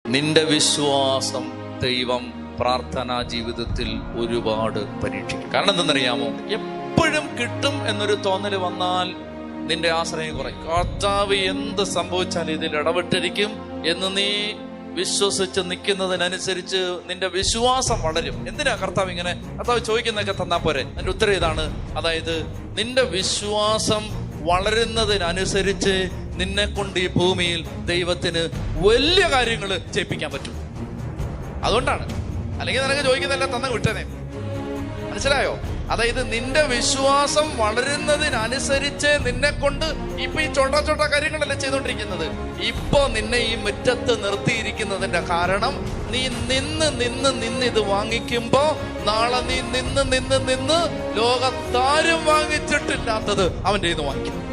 നിന്റെ വിശ്വാസം ദൈവം പ്രാർത്ഥനാ ജീവിതത്തിൽ ഒരുപാട് പരീക്ഷിക്കും. കാരണം എന്തെന്നറിയാമോ? എപ്പോഴും കിട്ടും എന്നൊരു തോന്നല് വന്നാൽ നിന്റെ ആശ്രയം കുറയും. കർത്താവ് എന്ത് സംഭവിച്ചാലും ഇതിൽ ഇടപെട്ടിരിക്കും എന്ന് നീ വിശ്വസിച്ച് നിൽക്കുന്നതിനനുസരിച്ച് നിന്റെ വിശ്വാസം വളരും. എന്തിനാ കർത്താവ് ഇങ്ങനെ? കർത്താവ് ചോദിക്കുന്നതൊക്കെ തന്നാ പോരെ? അതിന്റെ ഉത്തരം ഇതാണ്. അതായത് നിന്റെ വിശ്വാസം വളരുന്നതിനനുസരിച്ച് നിന്നെ കൊണ്ട് ഈ ഭൂമിയിൽ ദൈവത്തിന് വലിയ കാര്യങ്ങൾ ചെയ്യിപ്പിക്കാൻ പറ്റും. അതുകൊണ്ടാണ്. അല്ലെങ്കിൽ നിനക്ക് ചോദിക്കുന്നതെല്ലാം തന്നെ വിട്ടേനെ. മനസ്സിലായോ? അതായത് നിന്റെ വിശ്വാസം വളരുന്നതിനനുസരിച്ച് നിന്നെ കൊണ്ട് ഇപ്പൊ ഈ ചോട്ട കാര്യങ്ങളല്ലേ ചെയ്തോണ്ടിരിക്കുന്നത്. ഇപ്പൊ നിന്നെ ഈ മുറ്റത്ത് നിർത്തിയിരിക്കുന്നതിന്റെ കാരണം നീ നിന്ന് ഇത് വാങ്ങിക്കുമ്പോ നാളെ നീ നിന്ന് ലോകത്താരും വാങ്ങിച്ചിട്ടില്ലാത്തത് അവന്റെ കയ്യിൽ നിന്ന് വാങ്ങിക്കും.